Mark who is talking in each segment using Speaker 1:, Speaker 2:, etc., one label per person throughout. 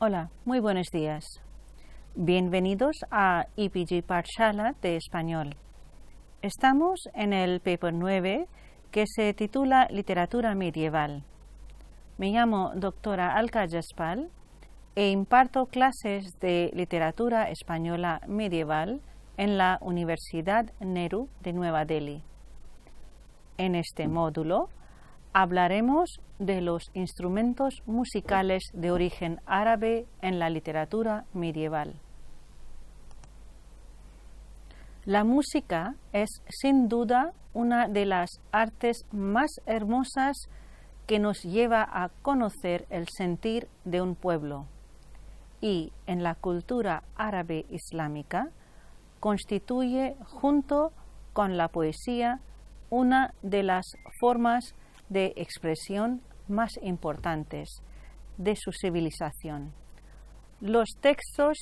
Speaker 1: Hola, muy buenos días. Bienvenidos a EPG Pathshala de Español. Estamos en el paper 9 que se titula Literatura Medieval. Me llamo doctora Alka Jaspal e imparto clases de literatura española medieval en la Universidad Nehru de Nueva Delhi. En este módulo hablaremos de los instrumentos musicales de origen árabe en la literatura medieval. La música es sin duda una de las artes más hermosas que nos lleva a conocer el sentir de un pueblo y en la cultura árabe islámica constituye junto con la poesía una de las formas de expresión más importantes de su civilización. Los textos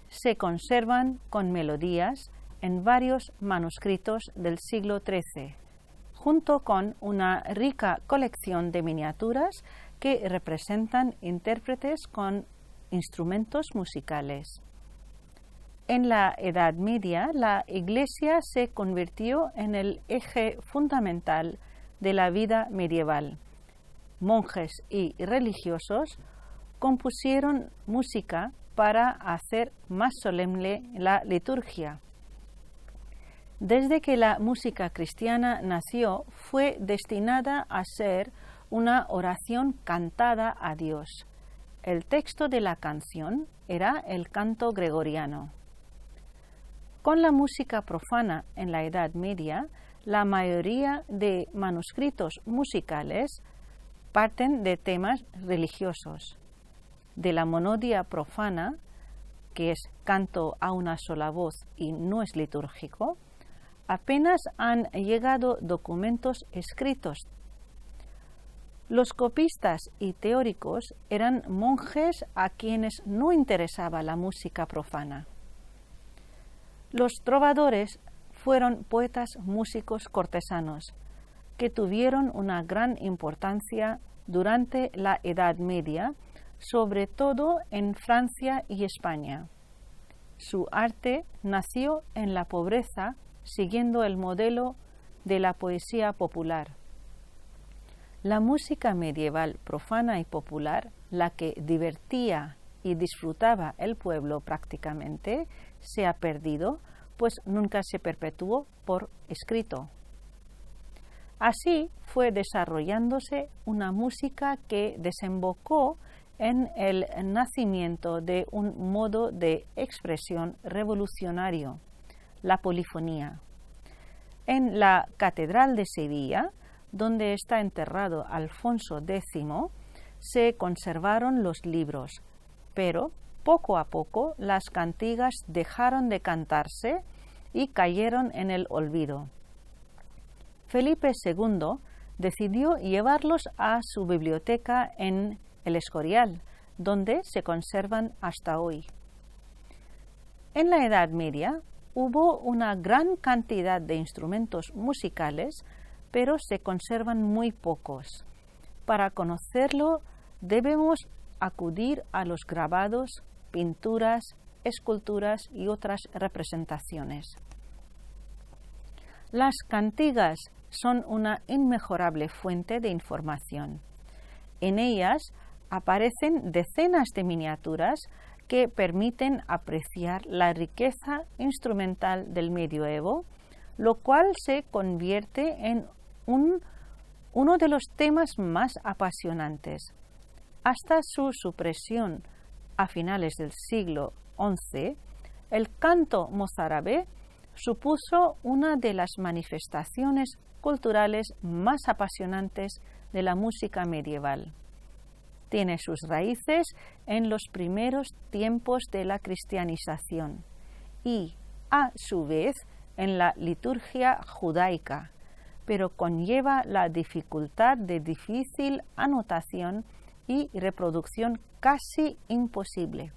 Speaker 1: se conservan con melodías en varios manuscritos del siglo XIII, junto con una rica colección de miniaturas que representan intérpretes con instrumentos musicales. En la Edad Media, la Iglesia se convirtió en el eje fundamental de la vida medieval. Monjes y religiosos compusieron música para hacer más solemne la liturgia. Desde que la música cristiana nació, fue destinada a ser una oración cantada a Dios. El texto de la canción era el canto gregoriano. Con la música profana en la Edad Media, la mayoría de manuscritos musicales parten de temas religiosos. De la monodia profana, que es canto a una sola voz y no es litúrgico, apenas han llegado documentos escritos. Los copistas y teóricos eran monjes a quienes no interesaba la música profana. Los trovadores fueron poetas músicos cortesanos que tuvieron una gran importancia durante la Edad Media, sobre todo en Francia y España. Su arte nació en la pobreza, siguiendo el modelo de la poesía popular. La música medieval profana y popular, la que divertía y disfrutaba el pueblo prácticamente, se ha perdido, pues nunca se perpetuó por escrito. Así fue desarrollándose una música que desembocó en el nacimiento de un modo de expresión revolucionario, la polifonía. En la Catedral de Sevilla, donde está enterrado Alfonso X, se conservaron los libros, pero poco a poco las cantigas dejaron de cantarse y cayeron en el olvido. Felipe II decidió llevarlos a su biblioteca en El Escorial, donde se conservan hasta hoy. En la Edad Media hubo una gran cantidad de instrumentos musicales, pero se conservan muy pocos. Para conocerlo debemos acudir a los grabados, pinturas, esculturas y otras representaciones. Las cantigas son una inmejorable fuente de información. En ellas aparecen decenas de miniaturas que permiten apreciar la riqueza instrumental del medioevo, lo cual se convierte en uno de los temas más apasionantes. Hasta su supresión a finales del siglo XI, el canto mozárabe supuso una de las manifestaciones culturales más apasionantes de la música medieval. Tiene sus raíces en los primeros tiempos de la cristianización y, a su vez, en la liturgia judaica, pero conlleva la dificultad de difícil anotación y reproducción casi imposible.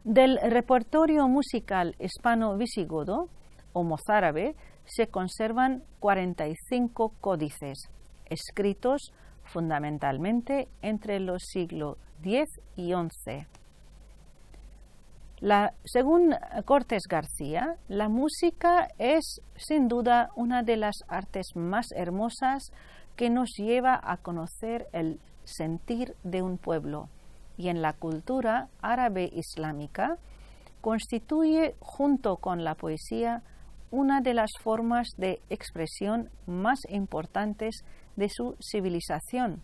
Speaker 1: Del repertorio musical hispano-visigodo o mozárabe se conservan 45 códices, escritos fundamentalmente entre los siglos 10 y 11. Según Cortés García, la música es sin duda una de las artes más hermosas que nos lleva a conocer el sentir de un pueblo, y en la cultura árabe islámica constituye, junto con la poesía, una de las formas de expresión más importantes de su civilización.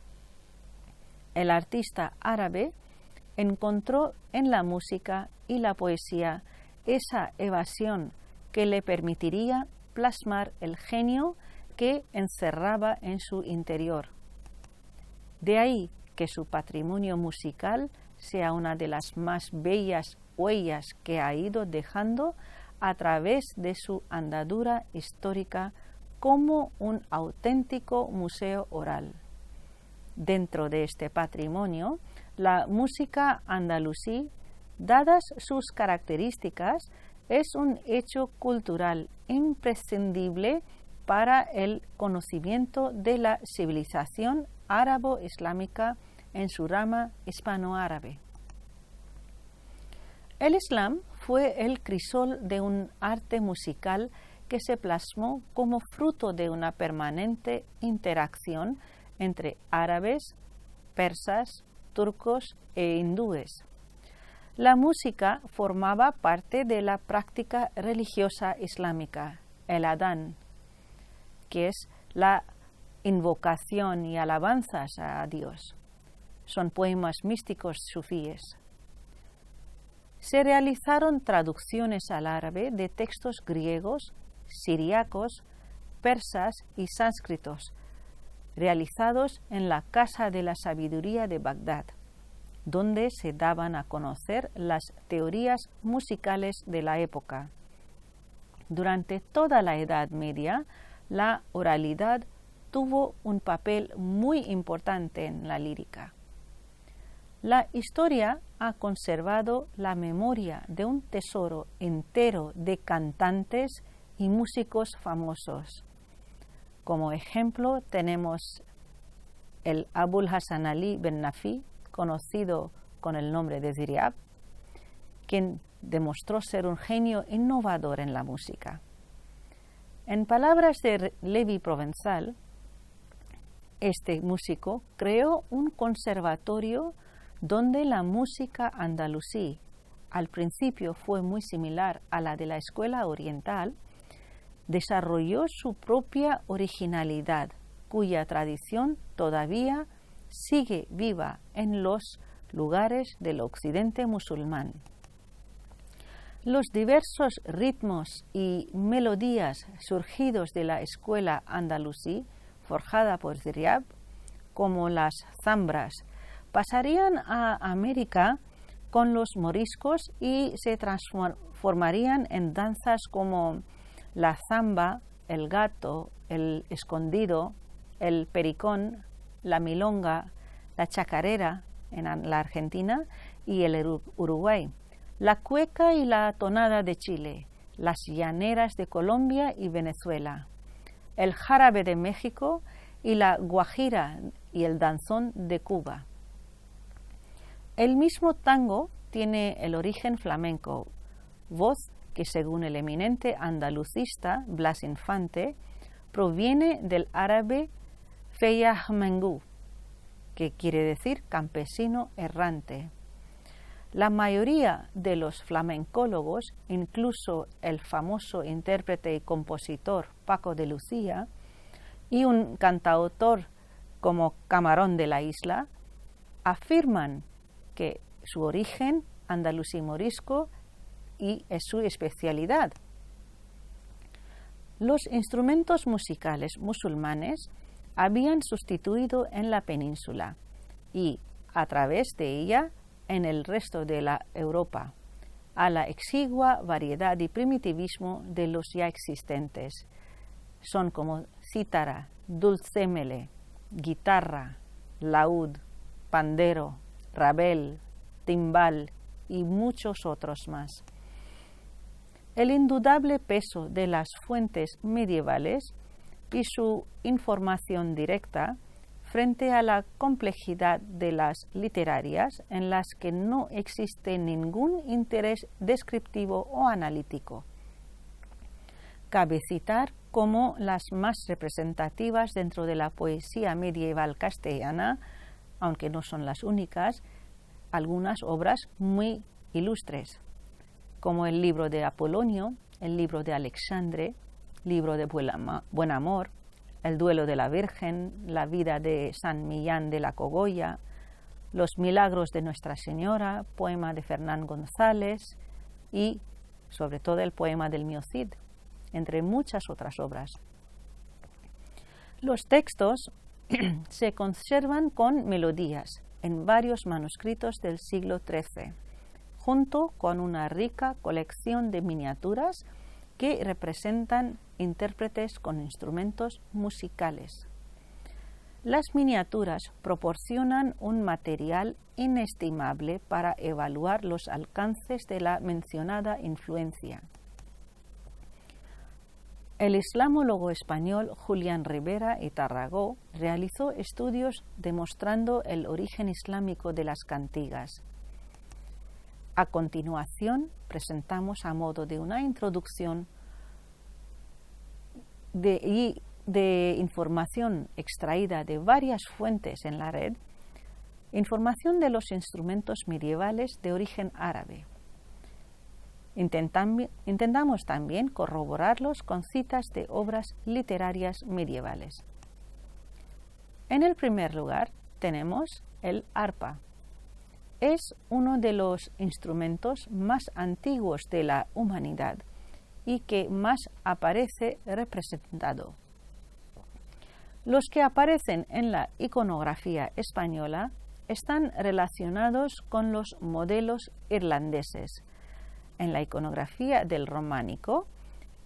Speaker 1: El artista árabe encontró en la música y la poesía esa evasión que le permitiría plasmar el genio que encerraba en su interior. De ahí que su patrimonio musical sea una de las más bellas huellas que ha ido dejando a través de su andadura histórica como un auténtico museo oral. Dentro de este patrimonio, la música andalusí, dadas sus características, es un hecho cultural imprescindible para el conocimiento de la civilización árabo-islámica en su rama hispanoárabe. El Islam fue el crisol de un arte musical que se plasmó como fruto de una permanente interacción entre árabes, persas, turcos e hindúes. La música formaba parte de la práctica religiosa islámica, el adán, que es la invocación y alabanzas a Dios. Son poemas místicos sufíes. Se realizaron traducciones al árabe de textos griegos, siriacos, persas y sánscritos, realizados en la Casa de la Sabiduría de Bagdad, donde se daban a conocer las teorías musicales de la época. Durante toda la Edad Media, la oralidad tuvo un papel muy importante en la lírica. La historia ha conservado la memoria de un tesoro entero de cantantes y músicos famosos. Como ejemplo tenemos el Abul Hasan Ali Ben Nafi, conocido con el nombre de Ziryab, quien demostró ser un genio innovador en la música. En palabras de Levi Provenzal, este músico creó un conservatorio donde la música andalusí, al principio fue muy similar a la de la escuela oriental, desarrolló su propia originalidad, cuya tradición todavía sigue viva en los lugares del occidente musulmán. Los diversos ritmos y melodías surgidos de la escuela andalusí, forjada por Ziryab, como las zambras, pasarían a América con los moriscos y se transformarían en danzas como la zamba, el gato, el escondido, el pericón, la milonga, la chacarera en la Argentina y el Uruguay, la cueca y la tonada de Chile, las llaneras de Colombia y Venezuela, el jarabe de México y la guajira y el danzón de Cuba. El mismo tango tiene el origen flamenco, voz que según el eminente andalucista Blas Infante proviene del árabe Feyyah Mengu, que quiere decir campesino errante. La mayoría de los flamencólogos, incluso el famoso intérprete y compositor Paco de Lucía y un cantautor como Camarón de la Isla, afirman que su origen andalusí morisco y es su especialidad. Los instrumentos musicales musulmanes habían sustituido en la península y, a través de ella, en el resto de la Europa, a la exigua variedad y primitivismo de los ya existentes. Son como cítara, dulcémele, guitarra, laúd, pandero, rabel, timbal y muchos otros más. El indudable peso de las fuentes medievales y su información directa frente a la complejidad de las literarias en las que no existe ningún interés descriptivo o analítico. Cabe citar como las más representativas dentro de la poesía medieval castellana, aunque no son las únicas, algunas obras muy ilustres, como el libro de Apolonio, el libro de Alexandre, libro de Buen Amor, el duelo de la Virgen, la vida de San Millán de la Cogolla, los milagros de Nuestra Señora, poema de Fernán González y, sobre todo, el poema del Mío Cid, entre muchas otras obras. Los textos se conservan con melodías en varios manuscritos del siglo XIII, junto con una rica colección de miniaturas que representan intérpretes con instrumentos musicales. Las miniaturas proporcionan un material inestimable para evaluar los alcances de la mencionada influencia. El islamólogo español Julián Ribera y Tarragó realizó estudios demostrando el origen islámico de las cantigas. A continuación, presentamos a modo de una introducción de información extraída de varias fuentes en la red, información de los instrumentos medievales de origen árabe. Intentamos también corroborarlos con citas de obras literarias medievales. En el primer lugar tenemos el arpa. Es uno de los instrumentos más antiguos de la humanidad y que más aparece representado. Los que aparecen en la iconografía española están relacionados con los modelos irlandeses. En la iconografía del románico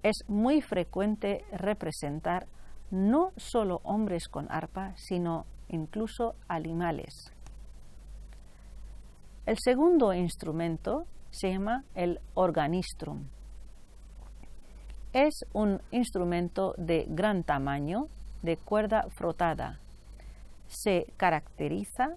Speaker 1: es muy frecuente representar no solo hombres con arpa, sino incluso animales. El segundo instrumento se llama el organistrum. Es un instrumento de gran tamaño, de cuerda frotada. Se caracteriza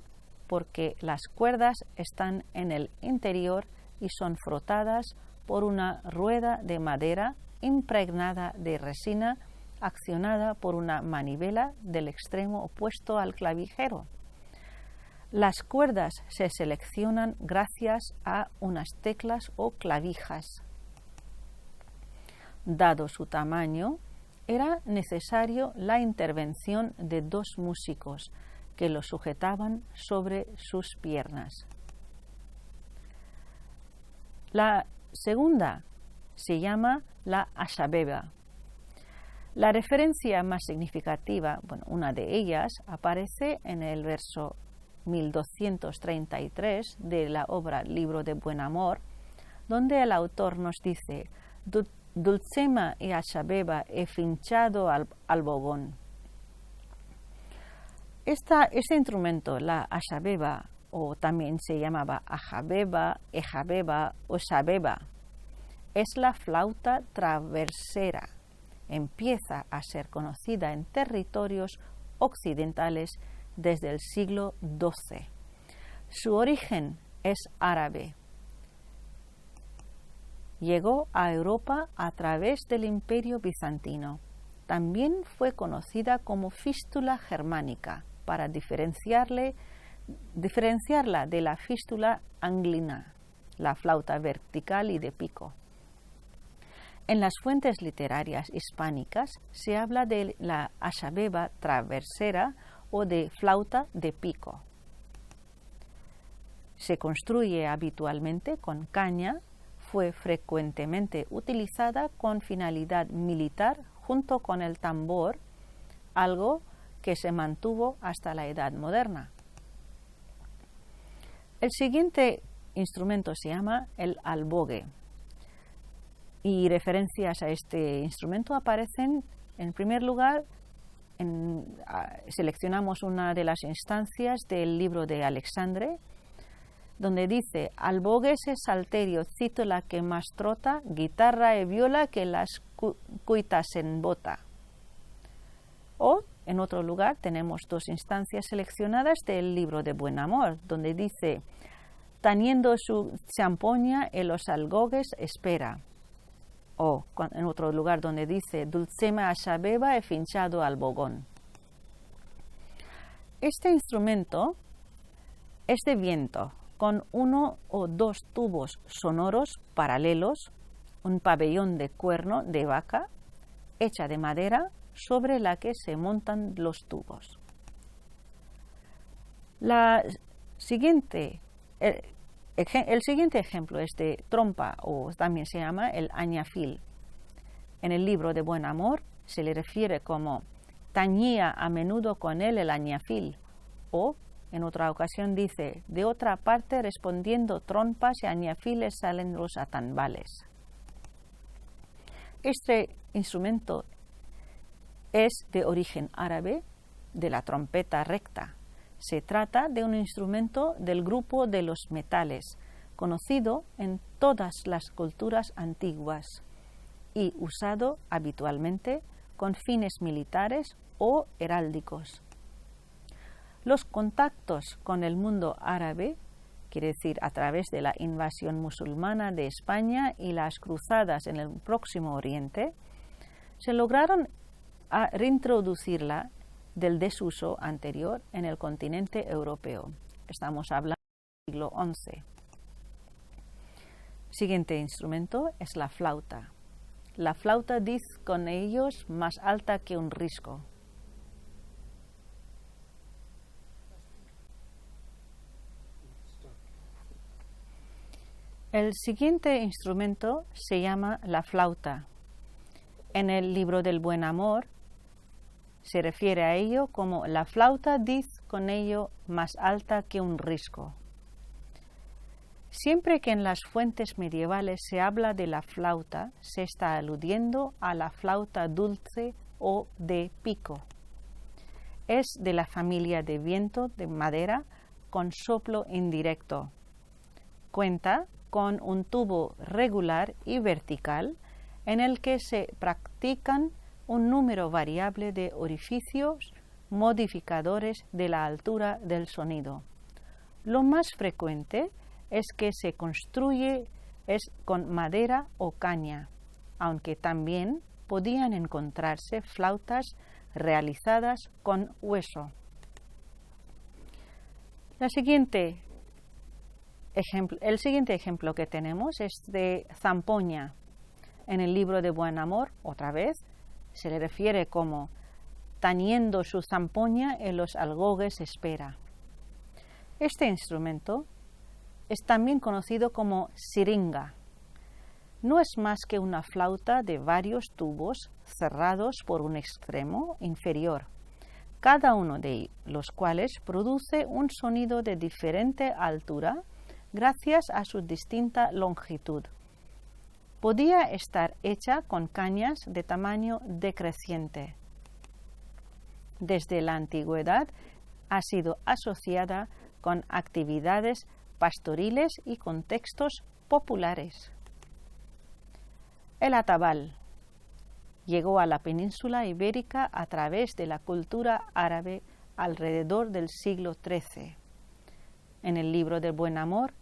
Speaker 1: porque las cuerdas están en el interior y son frotadas por una rueda de madera impregnada de resina accionada por una manivela del extremo opuesto al clavijero. Las cuerdas se seleccionan gracias a unas teclas o clavijas. Dado su tamaño, era necesario la intervención de dos músicos que lo sujetaban sobre sus piernas. La segunda se llama la ashabeba. La referencia más significativa, una de ellas, aparece en el verso 1233 de la obra Libro de Buen Amor, donde el autor nos dice: Dulcema y ashabeba he finchado al bogón. Este instrumento, la ashabeba, o también se llamaba ajabeba, ejabeba o sabeba, es la flauta traversera. Empieza a ser conocida en territorios occidentales desde el siglo XII. Su origen es árabe. Llegó a Europa a través del Imperio Bizantino. También fue conocida como fístula germánica, para diferenciarla de la fístula anglina, la flauta vertical y de pico. En las fuentes literarias hispánicas se habla de la ashabeba traversera o de flauta de pico. Se construye habitualmente con caña, fue frecuentemente utilizada con finalidad militar junto con el tambor, algo que se mantuvo hasta la Edad Moderna. El siguiente instrumento se llama el albogue, y referencias a este instrumento aparecen, en primer lugar, seleccionamos una de las instancias del libro de Alexandre, donde dice: albogues es salterio, cítola que más trota, guitarra e viola que las cuitas en bota. O En otro lugar tenemos dos instancias seleccionadas del libro de Buen Amor, donde dice: tañendo su zampoña en los algogues espera. O en otro lugar donde dice: dulcema a beba he finchado al bogón. Este instrumento es de viento, con uno o dos tubos sonoros paralelos, un pabellón de cuerno de vaca, hecha de madera, sobre la que se montan los tubos. El siguiente ejemplo es de trompa, o también se llama el añafil. En el libro de Buen Amor se le refiere como tañía a menudo con él el añafil, o en otra ocasión dice: de otra parte, respondiendo trompas y añafiles salen los atambales. Este instrumento es de origen árabe, de la trompeta recta. Se trata de un instrumento del grupo de los metales, conocido en todas las culturas antiguas y usado habitualmente con fines militares o heráldicos. Los contactos con el mundo árabe, quiere decir a través de la invasión musulmana de España y las cruzadas en el Próximo Oriente, se lograron reintroducirla del desuso anterior en el continente europeo. Estamos hablando del siglo XI. Siguiente instrumento es la flauta. La flauta diz con ellos más alta que un risco. El siguiente instrumento se llama la flauta. En el libro del Buen Amor se refiere a ello como la flauta diz con ello más alta que un risco. Siempre que en las fuentes medievales se habla de la flauta, se está aludiendo a la flauta dulce o de pico. Es de la familia de viento de madera con soplo indirecto. Cuenta con un tubo regular y vertical en el que se practican un número variable de orificios modificadores de la altura del sonido. Lo más frecuente es que se construye con madera o caña, aunque también podían encontrarse flautas realizadas con hueso. El siguiente ejemplo que tenemos es de zampoña. En el libro de Buen Amor, otra vez, se le refiere como tañendo su zampoña en los algogues espera. Este instrumento es también conocido como siringa. No es más que una flauta de varios tubos cerrados por un extremo inferior, cada uno de los cuales produce un sonido de diferente altura gracias a su distinta longitud. Podía estar hecha con cañas de tamaño decreciente. Desde la antigüedad ha sido asociada con actividades pastoriles y contextos populares. El atabal llegó a la península ibérica a través de la cultura árabe alrededor del siglo XIII. En el libro del Buen Amor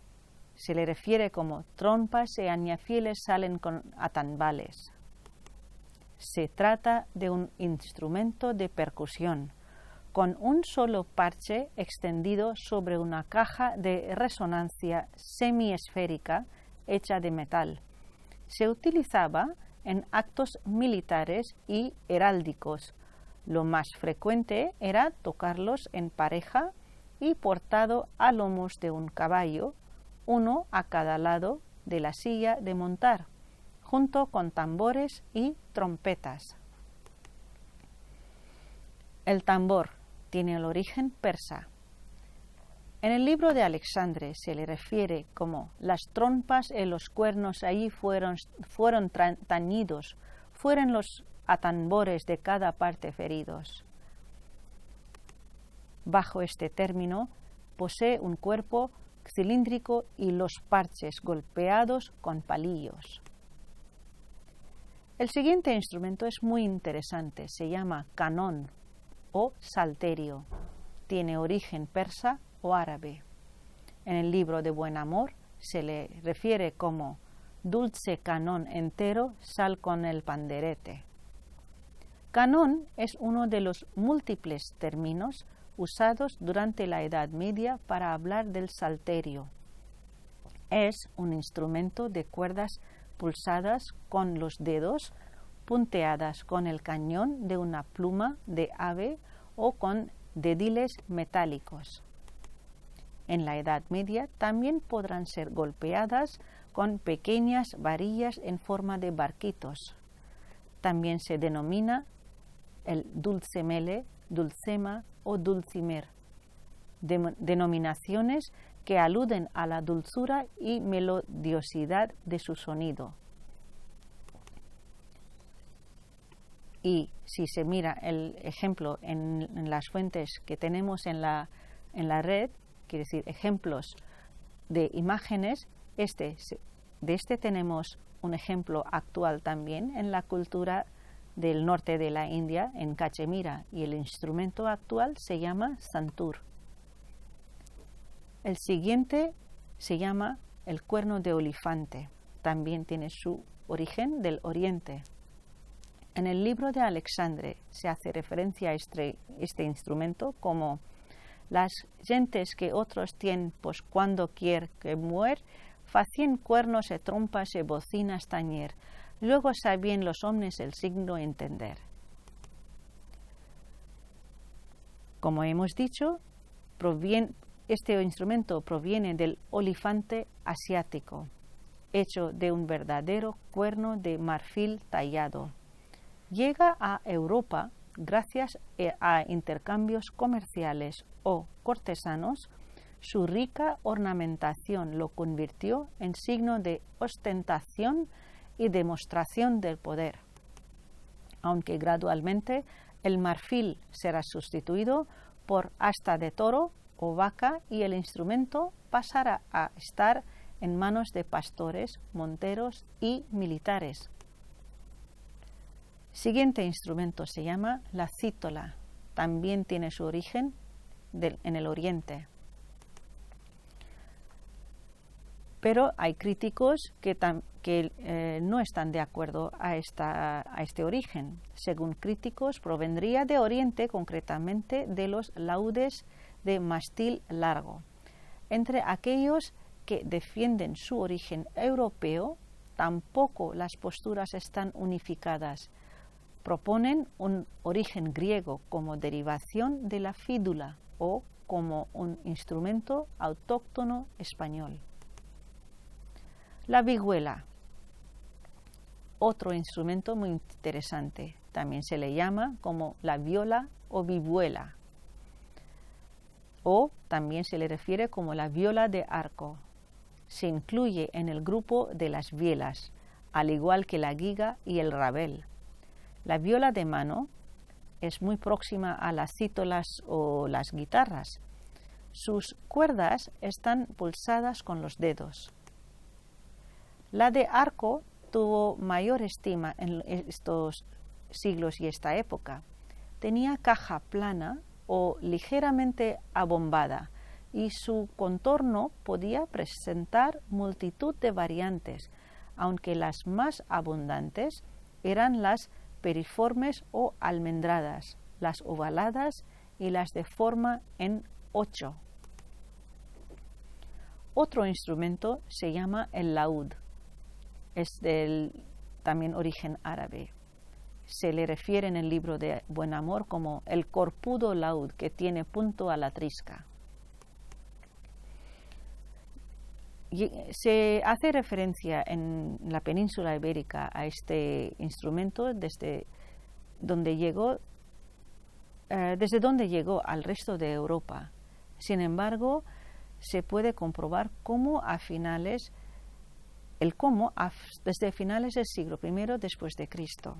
Speaker 1: se le refiere como trompas y añafiles salen con atambales. Se trata de un instrumento de percusión, con un solo parche extendido sobre una caja de resonancia semiesférica hecha de metal. Se utilizaba en actos militares y heráldicos. Lo más frecuente era tocarlos en pareja y portado a lomos de un caballo, uno a cada lado de la silla de montar, junto con tambores y trompetas. El tambor tiene el origen persa. En el libro de Alexandre se le refiere como las trompas en los cuernos allí fueron tañidos, fueron los atambores de cada parte feridos. Bajo este término posee un cuerpo cilíndrico y los parches golpeados con palillos. El siguiente instrumento es muy interesante, se llama canón. o salterio. Tiene origen persa o árabe. En el libro de Buen Amor se le refiere como dulce canón entero, sal con el panderete. Canón es uno de los múltiples términos usados durante la Edad Media para hablar del salterio. Es un instrumento de cuerdas pulsadas con los dedos, punteadas con el cañón de una pluma de ave o con dediles metálicos. En la Edad Media también podrán ser golpeadas con pequeñas varillas en forma de barquitos. También se denomina el dulcemele, dulcema o dulcimer, denominaciones que aluden a la dulzura y melodiosidad de su sonido. Y si se mira el ejemplo en las fuentes que tenemos en la red, quiere decir ejemplos de imágenes, de este tenemos un ejemplo actual también en la cultura del norte de la India, en Cachemira, y el instrumento actual se llama santur. El siguiente se llama el cuerno de olifante, también tiene su origen del oriente. En el libro de Alexandre se hace referencia a este instrumento como las gentes que otros tienen, pues cuando quier que muer, facien cuernos e trompas e bocinas tañer, luego sabien los hombres el signo entender. Como hemos dicho, este instrumento proviene del olifante asiático, hecho de un verdadero cuerno de marfil tallado. Llega a Europa gracias a intercambios comerciales o cortesanos. Su rica ornamentación lo convirtió en signo de ostentación y demostración del poder, aunque gradualmente el marfil será sustituido por asta de toro o vaca y el instrumento pasará a estar en manos de pastores, monteros y militares. Siguiente instrumento se llama la cítola. También tiene su origen en el oriente. Pero hay críticos que no están de acuerdo a este origen. Según críticos, provendría de Oriente, concretamente de los laúdes de mástil largo. Entre aquellos que defienden su origen europeo, tampoco las posturas están unificadas. Proponen un origen griego como derivación de la fídula o como un instrumento autóctono español. La vihuela, otro instrumento muy interesante, también se le llama como la viola o vihuela, o también se le refiere como la viola de arco. Se incluye en el grupo de las vielas, al igual que la giga y el rabel. La viola de mano es muy próxima a las cítolas o las guitarras. Sus cuerdas están pulsadas con los dedos. La de arco tuvo mayor estima en estos siglos y esta época. Tenía caja plana o ligeramente abombada y su contorno podía presentar multitud de variantes, aunque las más abundantes eran las periformes o almendradas, las ovaladas y las de forma en 8. Otro instrumento se llama el laúd. Es del también origen árabe. Se le refiere en el libro de Buen Amor como el corpudo laúd que tiene punto a la trisca. Se hace referencia en la península ibérica a este instrumento desde donde llegó al resto de Europa. Sin embargo, se puede comprobar desde finales del siglo I después de Cristo.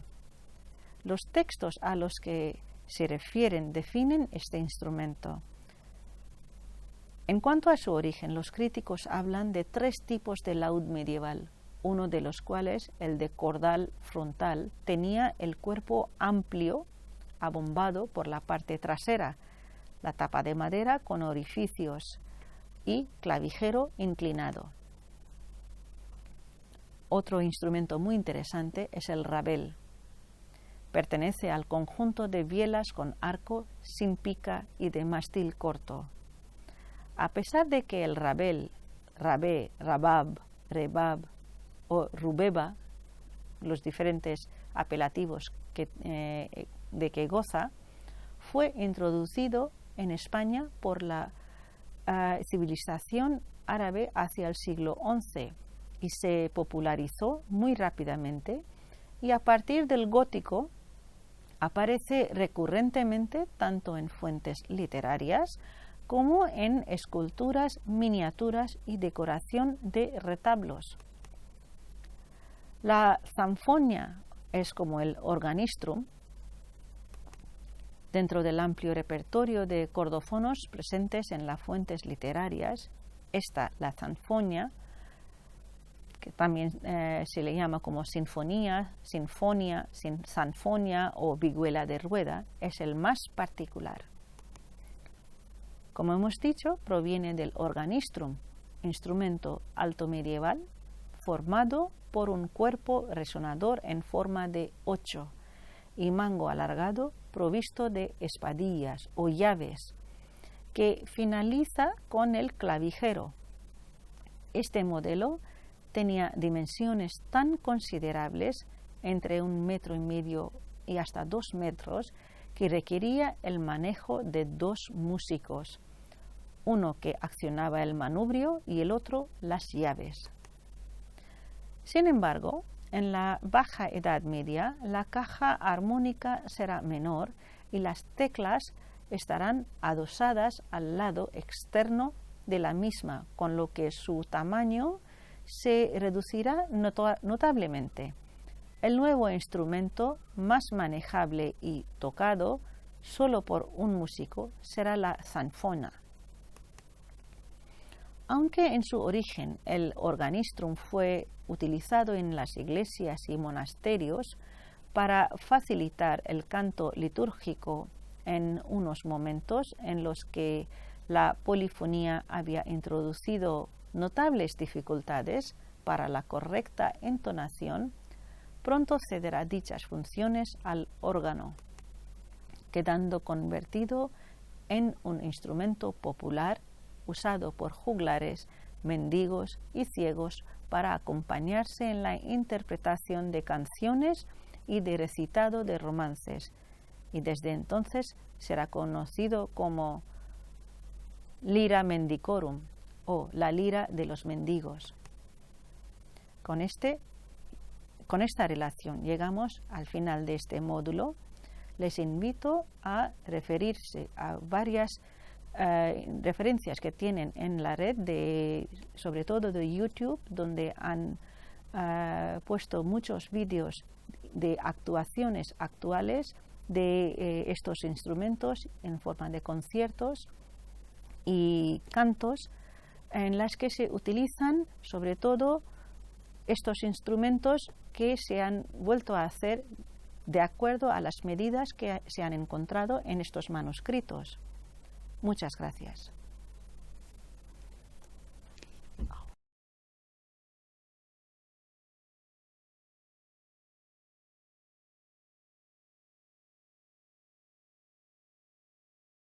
Speaker 1: Los textos a los que se refieren definen este instrumento. En cuanto a su origen, los críticos hablan de 3 tipos de laúd medieval, uno de los cuales, el de cordal frontal, tenía el cuerpo amplio, abombado por la parte trasera, la tapa de madera con orificios y clavijero inclinado. Otro instrumento muy interesante es el rabel. Pertenece al conjunto de bielas con arco, sin pica y de mástil corto. A pesar de que el rabel, rabé, rabab, rebab o rubeba, los diferentes apelativos de que goza, fue introducido en España por la civilización árabe hacia el siglo XI y se popularizó muy rápidamente, y a partir del gótico aparece recurrentemente tanto en fuentes literarias como en esculturas, miniaturas y decoración de retablos. La zanfonia es como el organistrum. Dentro del amplio repertorio de cordófonos presentes en las fuentes literarias está la zanfonia, que también se le llama como sinfonía, sinfonia, sanfonia o vihuela de rueda, es el más particular. Como hemos dicho, proviene del organistrum, instrumento alto medieval formado por un cuerpo resonador en forma de 8 y mango alargado provisto de espadillas o llaves, que finaliza con el clavijero. Este modelo tenía dimensiones tan considerables, entre 1,5 metros y hasta 2 metros, que requería el manejo de 2 músicos, uno que accionaba el manubrio y el otro las llaves. Sin embargo, en la Baja Edad Media, la caja armónica será menor y las teclas estarán adosadas al lado externo de la misma, con lo que su tamaño se reducirá notablemente. El nuevo instrumento más manejable y tocado solo por un músico será la zanfona. Aunque en su origen el organistrum fue utilizado en las iglesias y monasterios para facilitar el canto litúrgico en unos momentos en los que la polifonía había introducido notables dificultades para la correcta entonación, pronto cederá dichas funciones al órgano, quedando convertido en un instrumento popular usado por juglares, mendigos y ciegos para acompañarse en la interpretación de canciones y de recitado de romances, y desde entonces será conocido como lira mendicorum o la lira de los mendigos. Con esta relación llegamos al final de este módulo. Les invito a referirse a varias referencias que tienen en la red, sobre todo de YouTube, donde han puesto muchos vídeos de actuaciones actuales de estos instrumentos en forma de conciertos y cantos, en las que se utilizan sobre todo estos instrumentos que se han vuelto a hacer de acuerdo a las medidas que se han encontrado en estos manuscritos. Muchas gracias.